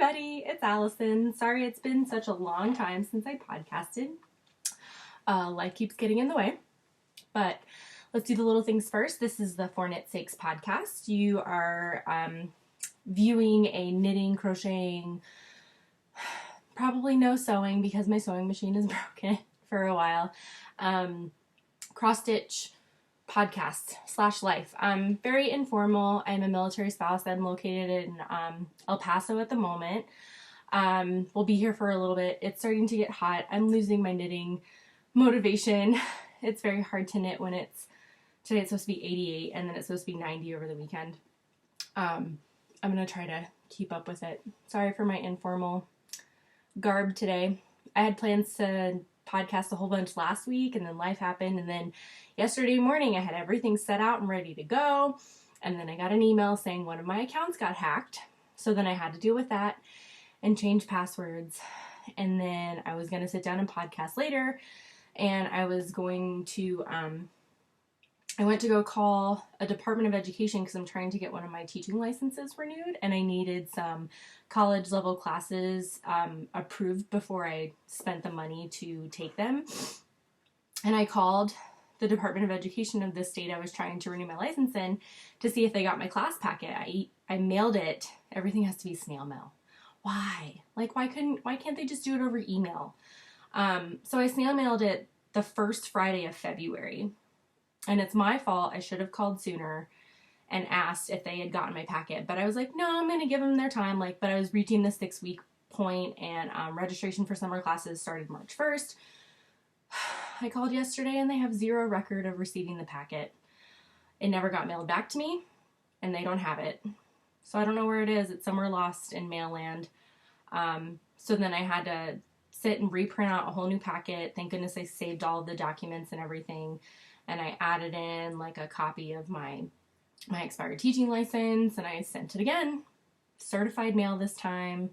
everybody, it's Allison. Sorry it's been such a long time since I podcasted. Life keeps getting in the way, but let's do the little things first. This is the For Knit Sakes podcast. You are viewing a knitting, crocheting, probably no sewing because my sewing machine is broken for a while, cross-stitch podcast / life. Very informal. I'm a military spouse. I'm located in El Paso at the moment. We'll be here for a little bit. It's starting to get hot. I'm losing my knitting motivation. It's very hard to knit when today it's supposed to be 88 and then it's supposed to be 90 over the weekend. I'm going to try to keep up with it. Sorry for my informal garb today. I had plans to podcast a whole bunch last week and then life happened, and then yesterday morning I had everything set out and ready to go, and then I got an email saying one of my accounts got hacked, so then I had to deal with that and change passwords, and then I was going to sit down and podcast later, and I was going to I went to go call a Department of Education because I'm trying to get one of my teaching licenses renewed, and I needed some college level classes approved before I spent the money to take them. And I called the Department of Education of the state I was trying to renew my license in to see if they got my class packet. I mailed it. Everything has to be snail mail. Why? Like, why can't they just do it over email? So I snail mailed it the first Friday of February. And it's my fault. I should have called sooner and asked if they had gotten my packet. But I was like, no, I'm going to give them their time. But I was reaching the 6-week point, and registration for summer classes started March 1st. I called yesterday and they have zero record of receiving the packet. It never got mailed back to me, and they don't have it. So I don't know where it is. It's somewhere lost in mail land. So then I had to sit and reprint out a whole new packet. Thank goodness I saved all of the documents and everything. And I added in a copy of my expired teaching license, and I sent it again. Certified mail this time.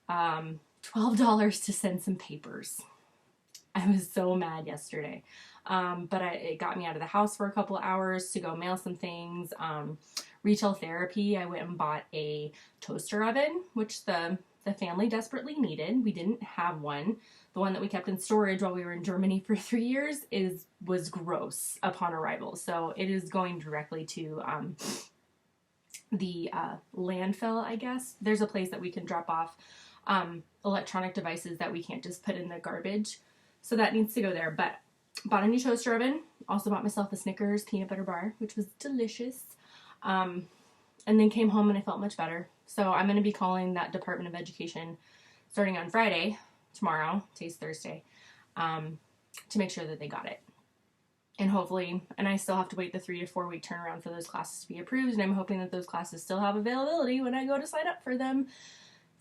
$12 to send some papers. I was so mad yesterday. But it got me out of the house for a couple hours to go mail some things. Retail therapy, I went and bought a toaster oven, which the family desperately needed. We didn't have one. The one that we kept in storage while we were in Germany for 3 years was gross upon arrival. So it is going directly to the landfill, I guess. There's a place that we can drop off electronic devices that we can't just put in the garbage. So that needs to go there. But bought a new toaster oven. Also bought myself a Snickers peanut butter bar, which was delicious. And then came home and I felt much better. So I'm going to be calling that Department of Education starting on Friday, tomorrow, today's Thursday, to make sure that they got it. And hopefully, and I still have to wait the 3 to 4 week turnaround for those classes to be approved, and I'm hoping that those classes still have availability when I go to sign up for them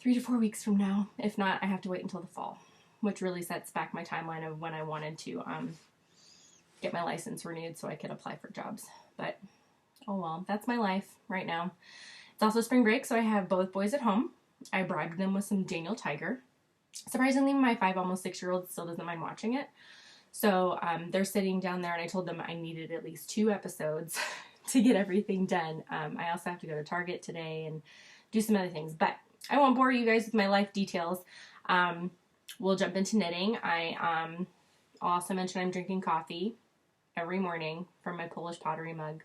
3 to 4 weeks from now. If not, I have to wait until the fall, which really sets back my timeline of when I wanted to get my license renewed so I could apply for jobs. But, oh well, that's my life right now. It's also spring break, so I have both boys at home. I bribed them with some Daniel Tiger. Surprisingly, my 5, almost 6-year-old still doesn't mind watching it. So they're sitting down there, and I told them I needed at least 2 episodes to get everything done. I also have to go to Target today and do some other things. But I won't bore you guys with my life details. We'll jump into knitting. I'll also mention I'm drinking coffee every morning from my Polish pottery mug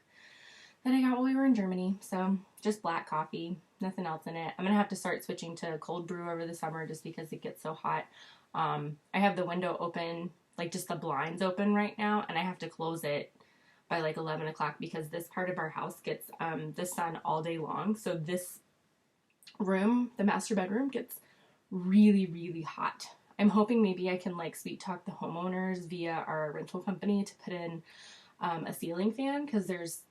that I got while we were in Germany. So just black coffee, nothing else in it. I'm going to have to start switching to cold brew over the summer just because it gets so hot. I have the window open, just the blinds open right now, and I have to close it by 11 o'clock because this part of our house gets the sun all day long. So this room, the master bedroom, gets really, really hot. I'm hoping maybe I can sweet talk the homeowners via our rental company to put in a ceiling fan because there's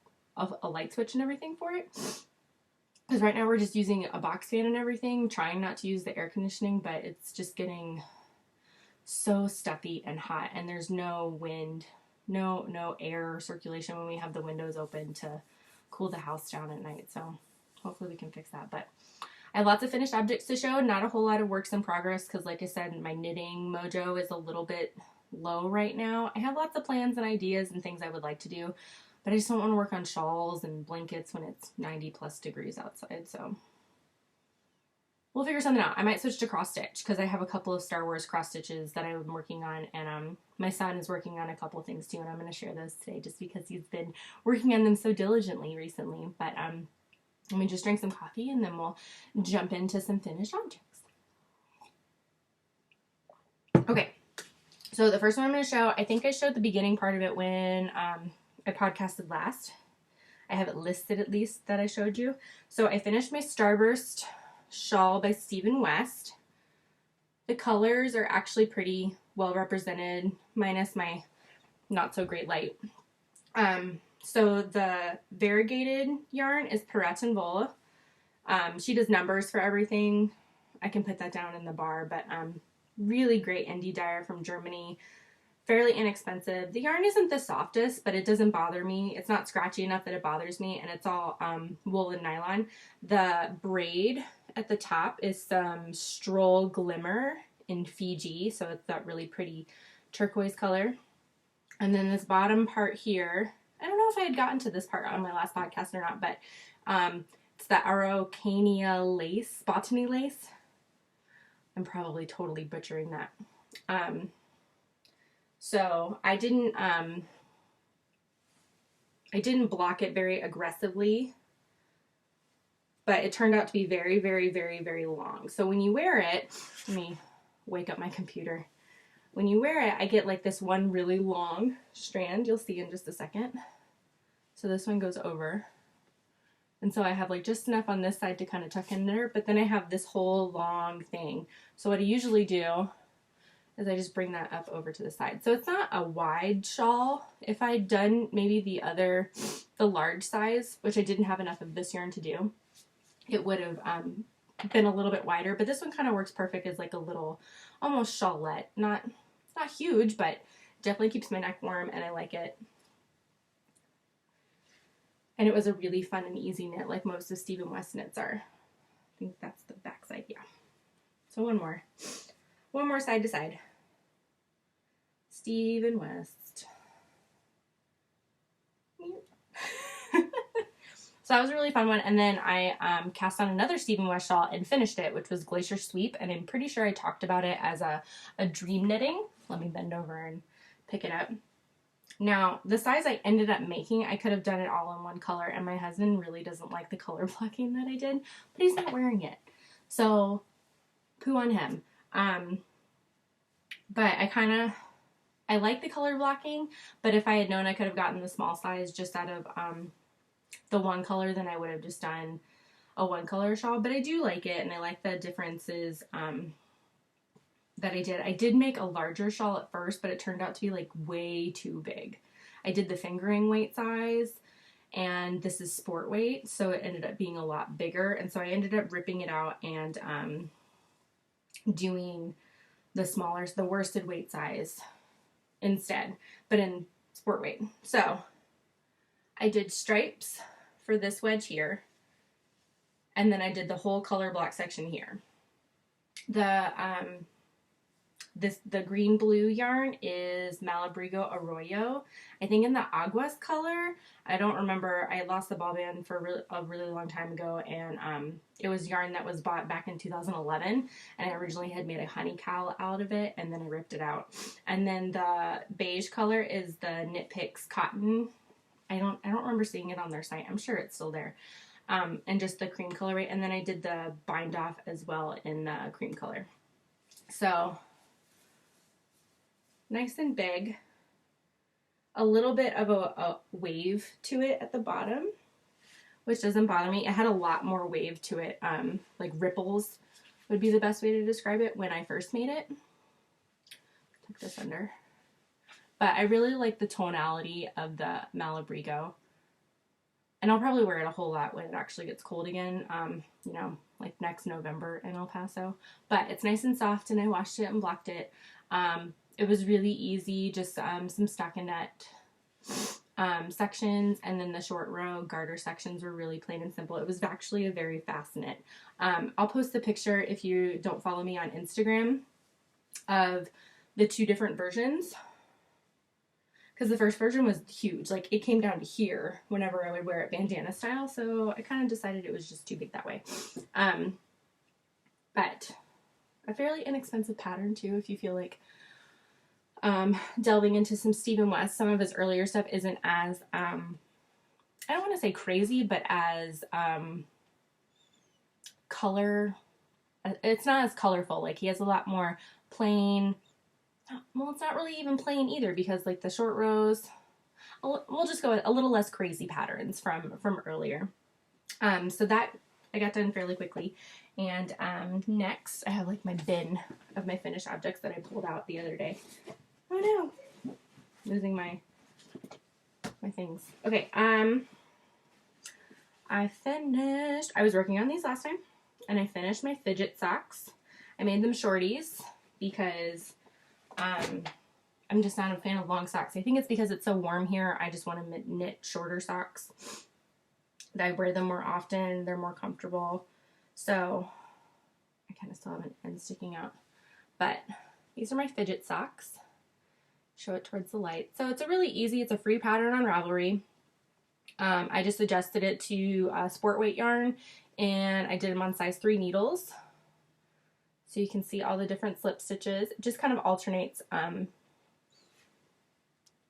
a light switch and everything for it. Because right now we're just using a box fan and everything, trying not to use the air conditioning, but it's just getting so stuffy and hot, and there's no wind, no air circulation when we have the windows open to cool the house down at night. So hopefully we can fix that. But I have lots of finished objects to show, not a whole lot of works in progress because, like I said, my knitting mojo is a little bit low right now. I have lots of plans and ideas and things I would like to do, but I just don't want to work on shawls and blankets when it's 90 plus degrees outside. So we'll figure something out. I might switch to cross stitch because I have a couple of Star Wars cross stitches that I'm working on, and my son is working on a couple of things too, and I'm going to share those today just because he's been working on them so diligently recently. But let me just drink some coffee and then we'll jump into some finished objects. Okay, so the first one I'm going to show, I think I showed the beginning part of it when I podcasted last. I have it listed at least that I showed you. So I finished my Starburst shawl by Stephen West. The colors are actually pretty well represented, minus my not so great light. So the variegated yarn is Perrette and Vola. She does numbers for everything. I can put that down in the bar, but really great indie dyer from Germany. Fairly inexpensive. The yarn isn't the softest, but it doesn't bother me. It's not scratchy enough that it bothers me, and it's all wool and nylon. The braid at the top is some Stroll Glimmer in Fiji, so it's that really pretty turquoise color. And then this bottom part here, I don't know if I had gotten to this part on my last podcast or not, but it's the Araucania lace, botany lace. I'm probably totally butchering that. So I didn't block it very aggressively, but it turned out to be very, very, very, very long. So when you wear it, let me wake up my computer. When you wear it, I get like this one really long strand. You'll see in just a second. So this one goes over. And so I have like just enough on this side to kind of tuck in there, but then I have this whole long thing. So what I usually do is I just bring that up over to the side. So it's not a wide shawl. If I'd done maybe the large size, which I didn't have enough of this yarn to do, it would have been a little bit wider, but this one kind of works perfect as like a little, almost shawlette. It's not huge, but definitely keeps my neck warm, and I like it. And it was a really fun and easy knit, like most of Stephen West knits are. I think that's the back side, yeah. So one more side to side. Stephen West. So that was a really fun one. And then I cast on another Stephen West shawl and finished it, which was Glacier Sweep. And I'm pretty sure I talked about it as a dream knitting. Let me bend over and pick it up. Now, the size I ended up making, I could have done it all in one color, and my husband really doesn't like the color blocking that I did, but he's not wearing it. So, poo on him. But I like the color blocking, but if I had known I could have gotten the small size just out of the one color, then I would have just done a one color shawl. But I do like it, and I like the differences that I did. I did make a larger shawl at first, but it turned out to be like way too big. I did the fingering weight size, and this is sport weight, so it ended up being a lot bigger, and so I ended up ripping it out and doing the worsted weight size instead, but in sport weight. So I did stripes for this wedge here, and then I did the whole color block section here. The green blue yarn is Malabrigo Arroyo. I think in the Aguas color. I don't remember. I lost the ball band for a really long time ago, and it was yarn that was bought back in 2011, and I originally had made a honey cowl out of it, and then I ripped it out. And then the beige color is the Knit Picks cotton. I don't remember seeing it on their site. I'm sure it's still there. And just the cream colorway, and then I did the bind off as well in the cream color. So nice and big. A little bit of a wave to it at the bottom, which doesn't bother me. It had a lot more wave to it, like ripples would be the best way to describe it when I first made it. Tuck this under. But I really like the tonality of the Malabrigo. And I'll probably wear it a whole lot when it actually gets cold again, you know, like next November in El Paso. But it's nice and soft, and I washed it and blocked it. It was really easy, just some stockinette sections, and then the short row garter sections were really plain and simple. It was actually a very fast knit. I'll post the picture, if you don't follow me on Instagram, of the two different versions, because the first version was huge. Like, it came down to here whenever I would wear it bandana style, so I kind of decided it was just too big that way. but a fairly inexpensive pattern too if you feel like delving into some Stephen West. Some of his earlier stuff isn't as, I don't want to say crazy, but as it's not as colorful. Like he has a lot more plain, well, it's not really even plain either because like the short rows, we'll just go with a little less crazy patterns from earlier. So that I got done fairly quickly. And next I have like my bin of my finished objects that I pulled out the other day. Oh no, losing my things. Okay, I was working on these last time, and I finished my fidget socks. I made them shorties because I'm just not a fan of long socks. I think it's because it's so warm here. I just want to knit shorter socks. I wear them more often. They're more comfortable. So I kind of still have an end sticking out. But these are my fidget socks. Show it towards the light. So it's it's a free pattern on Ravelry. I just adjusted it to sport weight yarn, and I did them on size 3 needles. So you can see all the different slip stitches. It just kind of alternates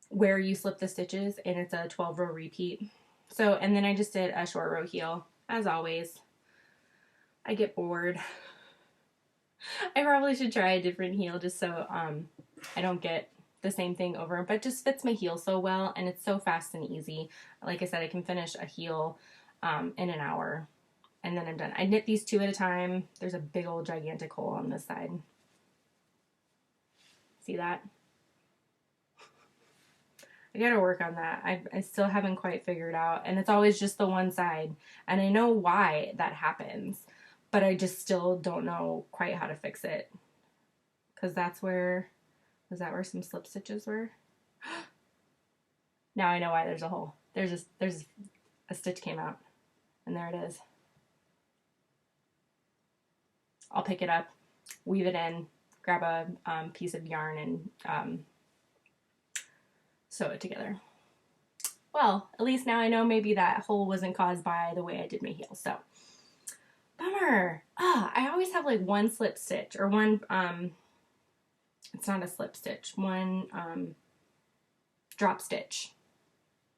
where you slip the stitches, and it's a 12-row repeat. So, and then I just did a short row heel, as always. I get bored. I probably should try a different heel just so I don't get the same thing over, but just fits my heel so well, and it's so fast and easy. Like I said, I can finish a heel in an hour, and then I'm done. I knit these 2 at a time. There's a big old gigantic hole on this side. See that? I gotta work on that. I still haven't quite figured out, and it's always just the one side, and I know why that happens, but I just still don't know quite how to fix it, because that's where, was that where some slip stitches were? Now I know why there's a hole. There's a stitch came out, and there it is. I'll pick it up, weave it in, grab a piece of yarn, and sew it together. Well, at least now I know maybe that hole wasn't caused by the way I did my heel. So, bummer. I always have like one slip stitch, or one, it's not a slip stitch, one drop stitch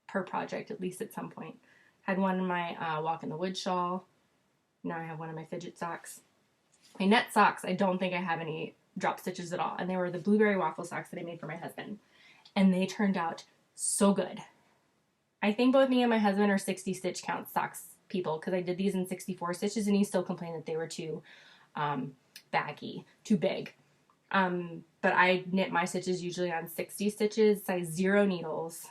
per project, at least at some point. Had one in my Walk in the Woods shawl. Now I have one in my fidget socks. My net socks, I don't think I have any drop stitches at all. And they were the blueberry waffle socks that I made for my husband. And they turned out so good. I think both me and my husband are 60 stitch count socks people, because I did these in 64 stitches, and he still complained that they were too baggy, too big. But I knit my stitches usually on 60 stitches, size 0 needles,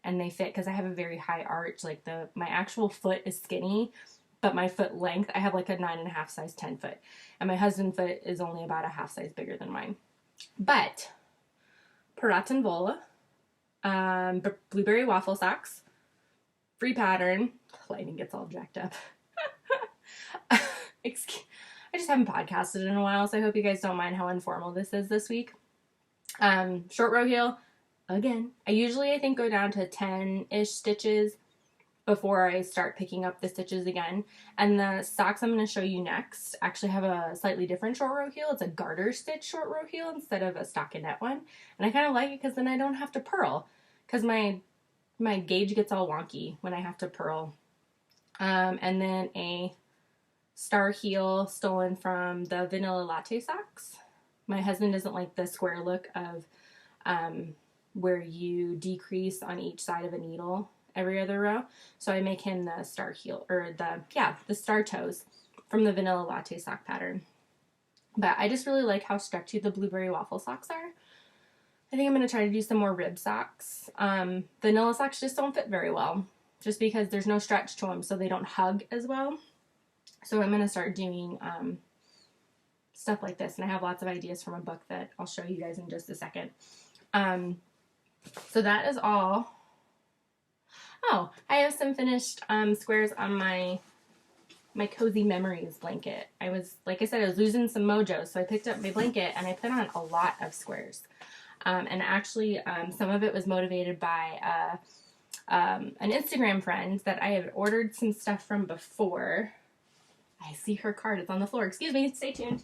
and they fit because I have a very high arch. Like my actual foot is skinny, but my foot length, I have like a 9.5 size 10 foot, and my husband's foot is only about a half size bigger than mine. But Piraten Vola, blueberry waffle socks, free pattern. Lighting gets all jacked up. I just haven't podcasted in a while, so I hope you guys don't mind how informal this is this week. Short row heel, again. I think go down to 10-ish stitches before I start picking up the stitches again. And the socks I'm going to show you next actually have a slightly different short row heel. It's a garter stitch short row heel instead of a stockinette one. And I kind of like it because then I don't have to purl, because my gauge gets all wonky when I have to purl. And then a star heel stolen from the vanilla latte socks. My husband doesn't like the square look of where you decrease on each side of a needle every other row. So I make him the star heel, or the star toes from the vanilla latte sock pattern. But I just really like how stretchy the blueberry waffle socks are. I think I'm going to try to do some more rib socks. Vanilla socks just don't fit very well, just because there's no stretch to them, so they don't hug as well. So I'm going to start doing stuff like this, and I have lots of ideas from a book that I'll show you guys in just a second. So that is all. Oh, I have some finished squares on my Cozy Memories blanket. Like I said, I was losing some mojo, so I picked up my blanket and I put on a lot of squares. And actually, some of it was motivated by an Instagram friend that I had ordered some stuff from before. I see her card. It's on the floor. Excuse me. Stay tuned.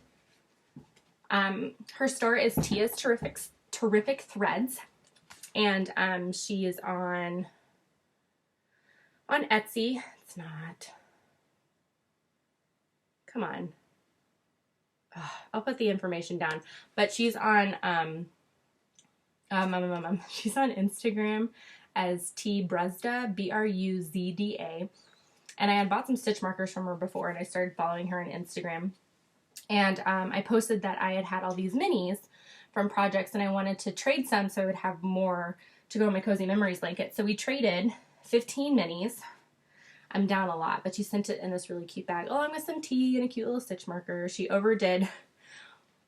Her store is Tia's Terrific Threads, and she is on Etsy. It's not. Come on. I'll put the information down. But she's on she's on Instagram as T Bruzda, Bruzda. And I had bought some stitch markers from her before, and I started following her on Instagram. And I posted that I had all these minis from projects, and I wanted to trade some so I would have more to go in my Cozy Memories blanket. So we traded 15 minis. I'm down a lot, but she sent it in this really cute bag. Along with some tea and a cute little stitch marker. She overdid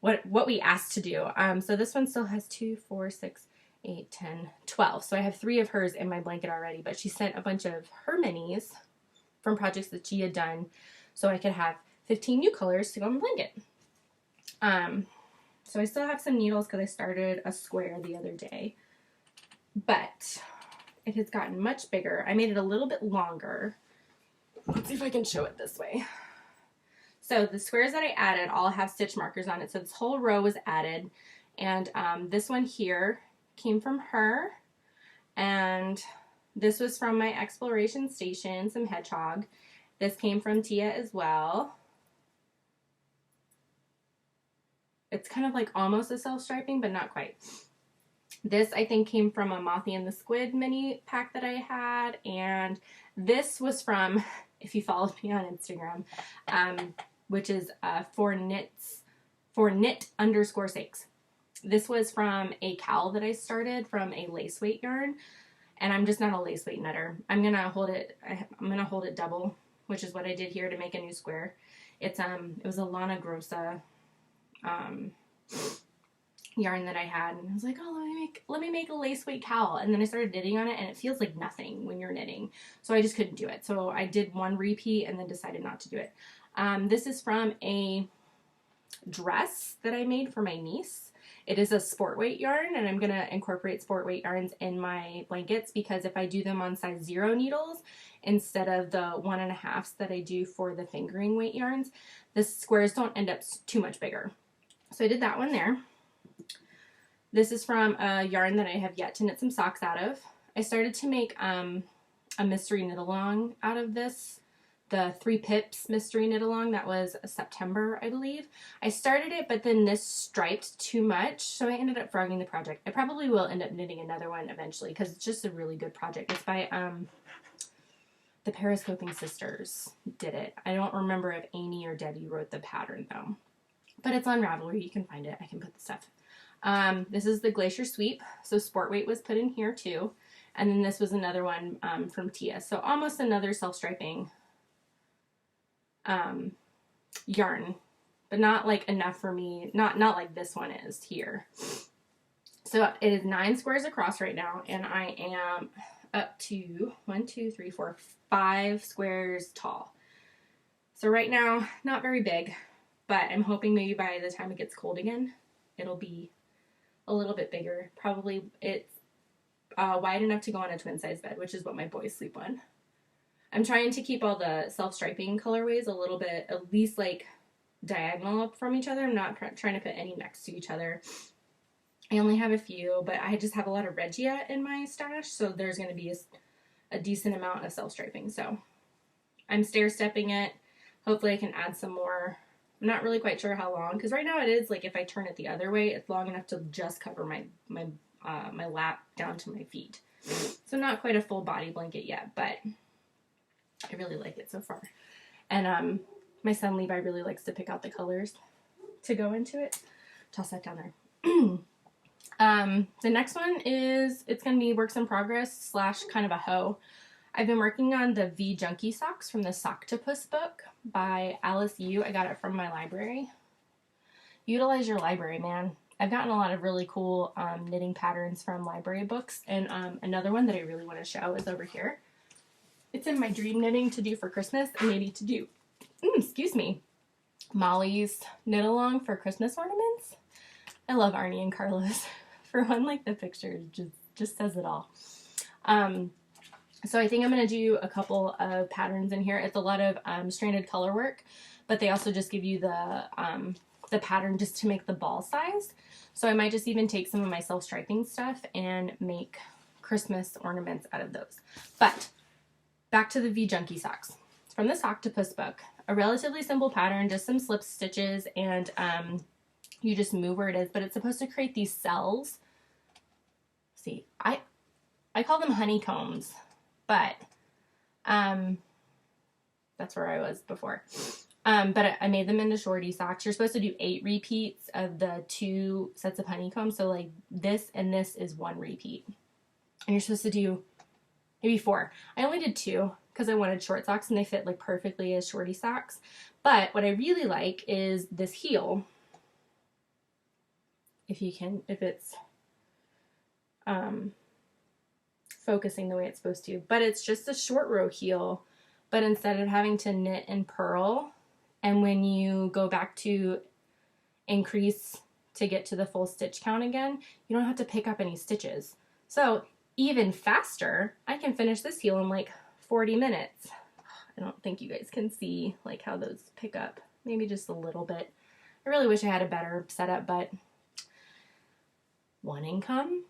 what we asked to do. So this one still has 2, 4, 6, 8, 10, 12. So I have 3 of hers in my blanket already, but she sent a bunch of her minis from projects that she had done so I could have 15 new colors to go in my blanket. So I still have some needles because I started a square the other day, but it has gotten much bigger. I made it a little bit longer. Let's see if I can show it this way. So the squares that I added all have stitch markers on it. So this whole row was added, and this one here came from her, and this was from my exploration station, some hedgehog. This came from Tia as well. It's kind of like almost a self-striping, but not quite. This, I think, came from a Mothie and the Squid mini pack that I had, and this was from, if you followed me on Instagram, which is for knit_sakes. This was from a cowl that I started from a lace weight yarn, and I'm just not a lace weight knitter. I'm gonna hold it double, which is what I did here to make a new square. It's it was a Lana Grossa yarn that I had, and I was like, oh, let me make a lace weight cowl, and then I started knitting on it, and it feels like nothing when you're knitting, so I just couldn't do it. So I did one repeat and then decided not to do it. This is from a dress that I made for my niece. It is a sport weight yarn, and I'm gonna incorporate sport weight yarns in my blankets because if I do them on size 0 needles instead of the 1.5s that I do for the fingering weight yarns, the squares don't end up too much bigger. So I did that one there. This is from a yarn that I have yet to knit some socks out of. I started to make a mystery knit along out of this. The 3 Pips mystery knit along, that was September, I believe. I started it, but then this striped too much, so I ended up frogging the project. I probably will end up knitting another one eventually because it's just a really good project. It's by the Periscoping Sisters did it. I don't remember if Amy or Debbie wrote the pattern though, but it's on Ravelry. You can find it. I can put the stuff. This is the Glacier Sweep, so sport weight was put in here too, and then this was another one from Tia, so almost another self-striping yarn, but not like enough for me, not like this one is here. So it is 9 squares across right now, and I am up to 1, 2, 3, 4, 5 squares tall. So right now, not very big, but I'm hoping maybe by the time it gets cold again, it'll be a little bit bigger. Probably it's wide enough to go on a twin size bed, which is what my boys sleep on. I'm trying to keep all the self-striping colorways a little bit, at least like diagonal up from each other. I'm not trying to put any next to each other. I only have a few, but I just have a lot of Regia in my stash, so there's going to be a decent amount of self-striping. So I'm stair-stepping it. Hopefully I can add some more. I'm not really quite sure how long, because right now it is like if I turn it the other way, it's long enough to just cover my lap down to my feet. So not quite a full body blanket yet, but I really like it so far. And my son Levi really likes to pick out the colors to go into it. Toss that down there. The next one is, it's going to be works in progress / kind of a hoe. I've been working on the V Junkie socks from the Socktopus book by Alice Yu. I got it from my library. Utilize your library, man. I've gotten a lot of really cool knitting patterns from library books, and another one that I really want to show is over here. It's in my dream knitting to do for Christmas, and maybe to do, excuse me, Molly's knit along for Christmas ornaments. I love Arnie and Carlos. For one, like the picture just says it all. So I think I'm going to do a couple of patterns in here. It's a lot of stranded color work, but they also just give you the pattern just to make the ball size. So I might just even take some of my self-striping stuff and make Christmas ornaments out of those. But back to the V Junkie socks. From the Octopus book, a relatively simple pattern, just some slip stitches, and you just move where it is, but it's supposed to create these cells. See, I call them honeycombs, but that's where I was before. But I made them into shorty socks. You're supposed to do 8 repeats of the 2 sets of honeycombs. So like this and this is 1 repeat. And you're supposed to do maybe 4. I only did 2 because I wanted short socks and they fit like perfectly as shorty socks. But what I really like is this heel. If it's focusing the way it's supposed to. But it's just a short row heel. But instead of having to knit and purl, and when you go back to increase to get to the full stitch count again, you don't have to pick up any stitches. So even faster, I can finish this heel in like 40 minutes. I don't think you guys can see like how those pick up. Maybe just a little bit. I really wish I had a better setup, but one income,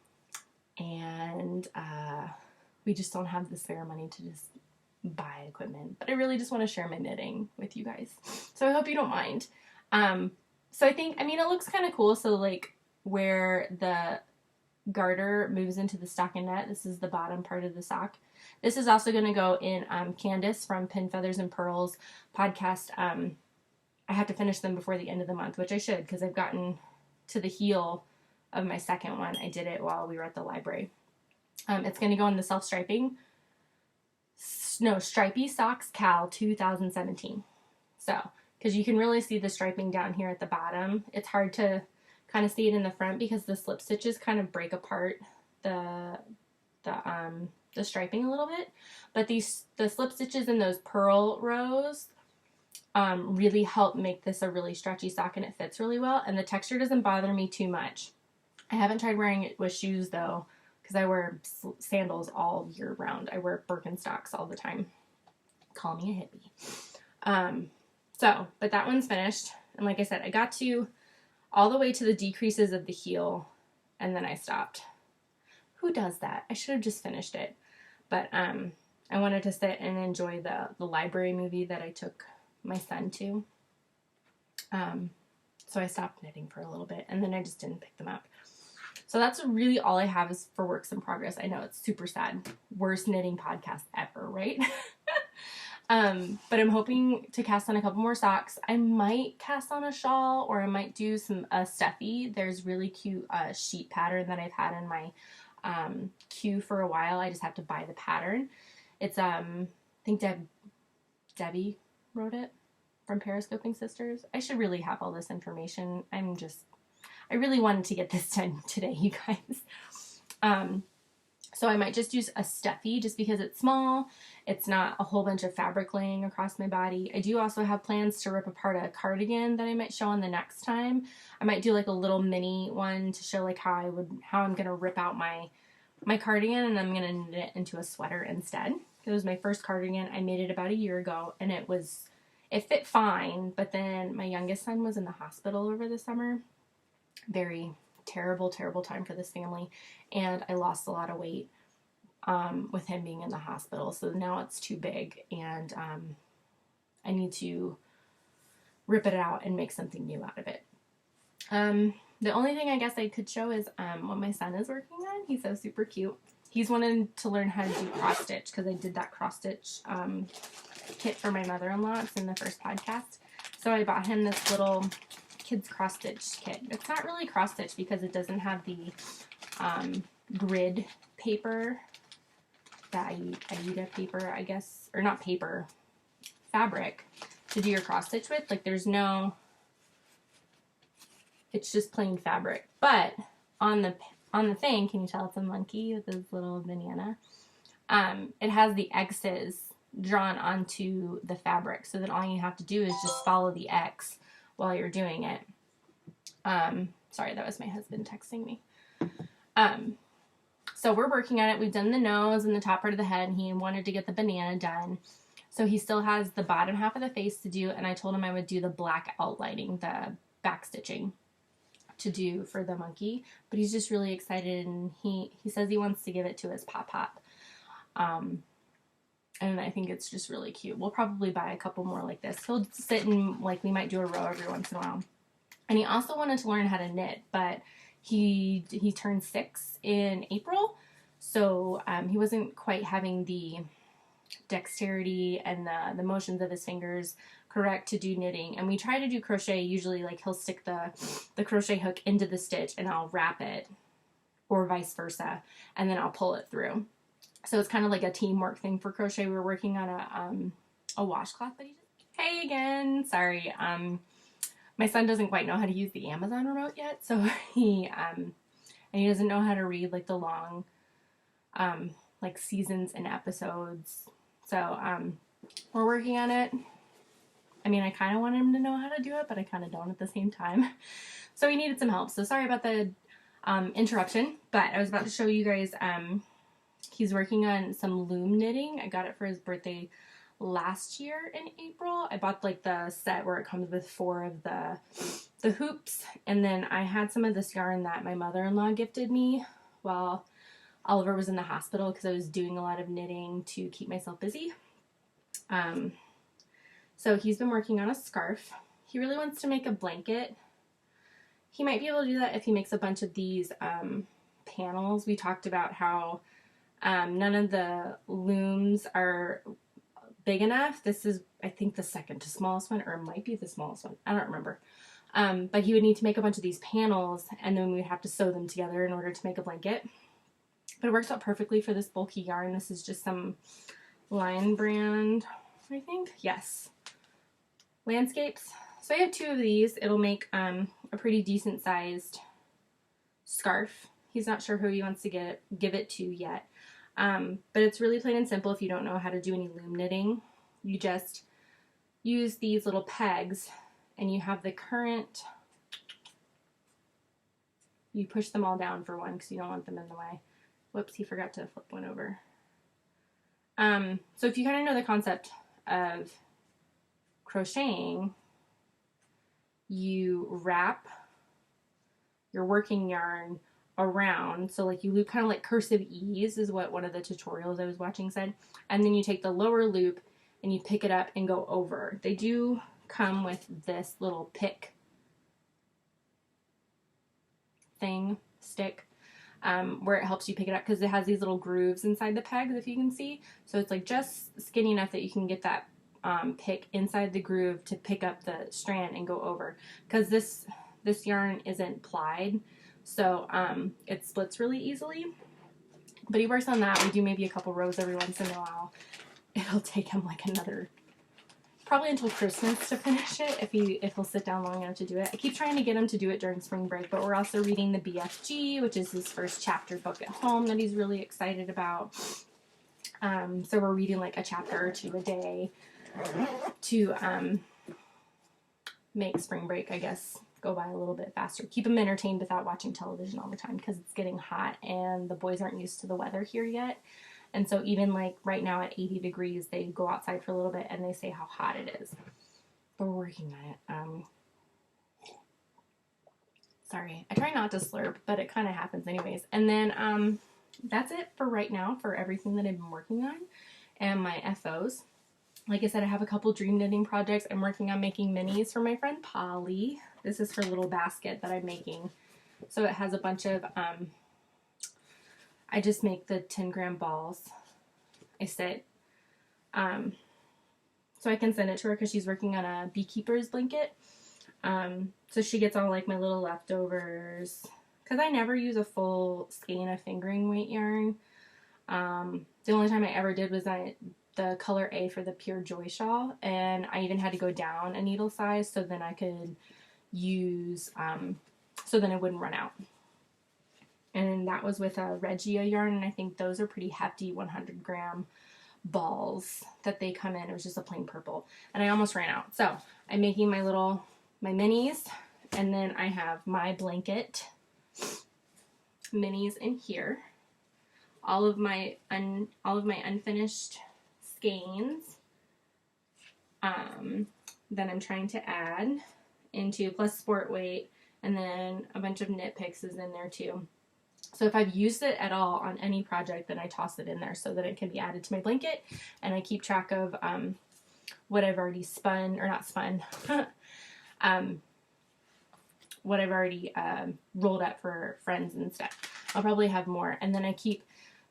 and we just don't have the spare money to just buy equipment. But I really just want to share my knitting with you guys, so I hope you don't mind. So I think, I mean, it looks kind of cool. So like where the garter moves into the stockinette, this is the bottom part of the sock. This is also going to go in Candace from Pin Feathers and Pearls podcast. I have to finish them before the end of the month, which I should, because I've gotten to the heel of my second one. I did it while we were at the library. It's going to go in the Stripey Socks Cal 2017. So, because you can really see the striping down here at the bottom. It's hard to kind of see it in the front because the slip stitches kind of break apart the striping a little bit. But the slip stitches in those purl rows really help make this a really stretchy sock, and it fits really well. And the texture doesn't bother me too much. I haven't tried wearing it with shoes though, because I wear sandals all year round. I wear Birkenstocks all the time. Call me a hippie. But that one's finished. And like I said, I got to all the way to the decreases of the heel, and then I stopped. Who does that? I should have just finished it. But I wanted to sit and enjoy the library movie that I took my son to. So I stopped knitting for a little bit, and then I just didn't pick them up. So that's really all I have is for works in progress. I know it's super sad. Worst knitting podcast ever, right? But I'm hoping to cast on a couple more socks. I might cast on a shawl, or I might do some stuffy. There's really cute sheet pattern that I've had in my queue for a while. I just have to buy the pattern. It's I think Debby wrote it from Periscoping Sisters. I should really have all this information. I really wanted to get this done today, you guys. So I might just use a stuffy just because it's small. It's not a whole bunch of fabric laying across my body. I do also have plans to rip apart a cardigan that I might show on the next time. I might do like a little mini one to show like how I'm going to rip out my cardigan, and I'm going to knit it into a sweater instead. It was my first cardigan. I made it about a year ago, and it fit fine, but then my youngest son was in the hospital over the summer. Very terrible, terrible time for this family, and I lost a lot of weight with him being in the hospital, so now it's too big, and I need to rip it out and make something new out of it. The only thing I guess I could show is what my son is working on. He's so super cute. He's wanted to learn how to do cross stitch because I did that cross stitch kit for my mother-in-law. It's in the first podcast. So I bought him this little kids cross stitch kit. It's not really cross stitch because it doesn't have the grid paper, that Aida paper, I guess, or not paper, fabric to do your cross stitch with. Like there's no, it's just plain fabric. But on the thing, can you tell it's a monkey with his little banana? It has the X's drawn onto the fabric, so then all you have to do is just follow the X while you're doing it. Sorry, that was my husband texting me. So we're working on it. We've done the nose and the top part of the head, and he wanted to get the banana done. So he still has the bottom half of the face to do, and I told him I would do the black outlining, the back stitching to do for the monkey. But he's just really excited, and he says he wants to give it to his pop-pop. And I think it's just really cute. We'll probably buy a couple more like this. He'll sit and, like, we might do a row every once in a while. And he also wanted to learn how to knit, but he turned 6 in April, so he wasn't quite having the dexterity and the motions of his fingers correct to do knitting. And we try to do crochet. Usually, like, he'll stick the crochet hook into the stitch and I'll wrap it, or vice versa, and then I'll pull it through. So it's kind of like a teamwork thing for crochet. We were working on a washcloth, but hey again, sorry. My son doesn't quite know how to use the Amazon remote yet, so he doesn't know how to read, like, the long like seasons and episodes. So we're working on it. I mean, I kind of want him to know how to do it, but I kind of don't at the same time. So he needed some help. So sorry about the interruption, but I was about to show you guys, he's working on some loom knitting. I got it for his birthday last year in April. I bought, like, the set where it comes with 4 of the hoops, and then I had some of this yarn that my mother-in-law gifted me while Oliver was in the hospital because I was doing a lot of knitting to keep myself busy. So he's been working on a scarf. He really wants to make a blanket. He might be able to do that if he makes a bunch of these panels. We talked about how none of the looms are big enough. This is, I think, the second to smallest one, or it might be the smallest one. I don't remember. But he would need to make a bunch of these panels, and then we would have to sew them together in order to make a blanket. But it works out perfectly for this bulky yarn. This is just some Lion brand, I think. Yes. Landscapes. So I have 2 of these. It'll make a pretty decent sized scarf. He's not sure who he wants to give it to yet. But it's really plain and simple if you don't know how to do any loom knitting. You just use these little pegs, and you have the current. You push them all down for one because you don't want them in the way. Whoops, he forgot to flip one over. So if you kind of know the concept of crocheting, you wrap your working yarn around, so, like, you loop kind of like cursive E's is what one of the tutorials I was watching said, and then you take the lower loop and you pick it up and go over. They do come with this little pick thing, stick, where it helps you pick it up because it has these little grooves inside the pegs, if you can see. So it's, like, just skinny enough that you can get that pick inside the groove to pick up the strand and go over, because this yarn isn't plied, so it splits really easily. But he works on that. We do maybe a couple rows every once in a while. It'll take him, like, probably until Christmas to finish it, if he'll sit down long enough to do it. I keep trying to get him to do it during spring break, but we're also reading the BFG, which is his first chapter book at home that he's really excited about. So we're reading, like, a chapter or 2 a day to make spring break, I guess, go by a little bit faster. Keep him entertained without watching television all the time, because it's getting hot and the boys aren't used to the weather here yet. And so even, like, right now at 80 degrees, they go outside for a little bit and they say how hot it is. But we're working on it. Sorry, I try not to slurp, but it kind of happens anyways. And then that's it for right now for everything that I've been working on and my FOs. Like I said, I have a couple dream knitting projects. I'm working on making minis for my friend Polly. This is her little basket that I'm making. So it has a bunch of, I just make the 10-gram balls. I sit, so I can send it to her because she's working on a beekeeper's blanket. So she gets all, like, my little leftovers, because I never use a full skein of fingering weight yarn. The only time I ever did was the color A for the Pure Joy shawl, and I even had to go down a needle size so then I could use, so then it wouldn't run out. And that was with a Regia yarn, and I think those are pretty hefty 100-gram balls that they come in. It was just a plain purple, and I almost ran out. So I'm making my minis, and then I have my blanket minis in here. All of my unfinished skeins, that I'm trying to add into, plus sport weight, and then a bunch of knit picks is in there too. So if I've used it at all on any project, then I toss it in there so that it can be added to my blanket, and I keep track of what I've already spun, or not spun, what I've already rolled up for friends and stuff. I'll probably have more, and then I keep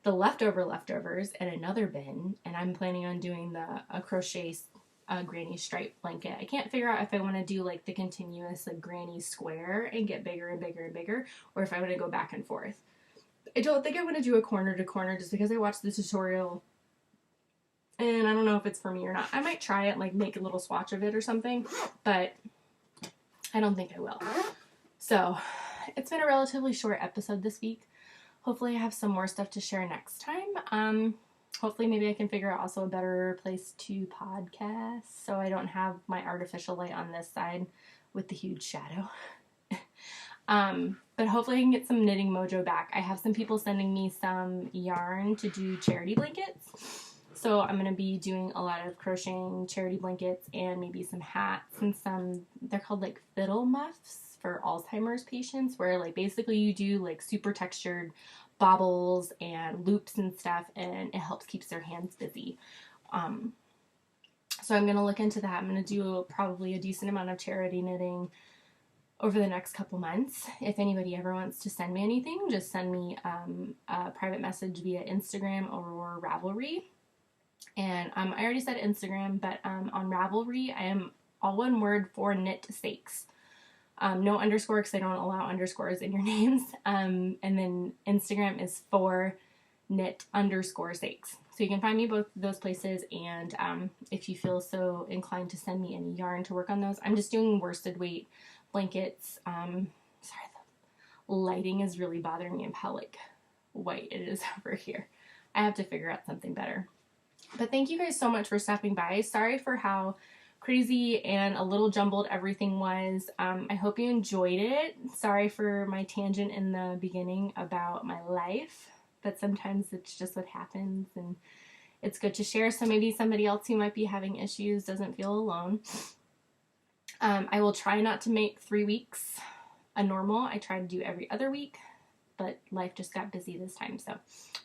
the leftovers in another bin, and I'm planning on doing a crochet granny stripe blanket. I can't figure out if I want to do like the continuous like granny square and get bigger and bigger and bigger, or if I want to go back and forth. I don't think I want to do a corner to corner just because I watched the tutorial and I don't know if it's for me or not. I might try it, like make a little swatch of it or something, but I don't think I will. So it's been a relatively short episode this week. Hopefully I have some more stuff to share next time. Hopefully maybe I can figure out also a better place to podcast so I don't have my artificial light on this side with the huge shadow. But hopefully I can get some knitting mojo back. I have some people sending me some yarn to do charity blankets. So I'm going to be doing a lot of crocheting charity blankets and maybe some hats and some, they're called like fiddle muffs for Alzheimer's patients, where like basically you do like super textured bobbles and loops and stuff, and it helps keeps their hands busy. So I'm going to look into that. I'm going to do probably a decent amount of charity knitting over the next couple months. If anybody ever wants to send me anything, just send me a private message via Instagram or Ravelry. And I already said Instagram, but on Ravelry, I am all one word for knit stakes. No underscore, because I don't allow underscores in your names. And then Instagram is for knit underscore stakes. So you can find me both those places. And if you feel so inclined to send me any yarn to work on those, I'm just doing worsted weight blankets. Sorry, the lighting is really bothering me and how like white it is over here. I have to figure out something better. But thank you guys so much for stopping by. Sorry for how crazy and a little jumbled everything was. I hope you enjoyed it. Sorry for my tangent in the beginning about my life, but sometimes it's just what happens and it's good to share, so maybe somebody else who might be having issues doesn't feel alone. I will try not to make 3 weeks a normal. I try to do every other week, but life just got busy this time. So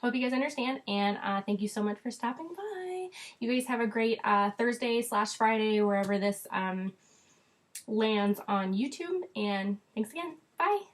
hope you guys understand, and thank you so much for stopping by. You guys have a great Thursday/Friday, wherever this lands on YouTube, and thanks again. Bye.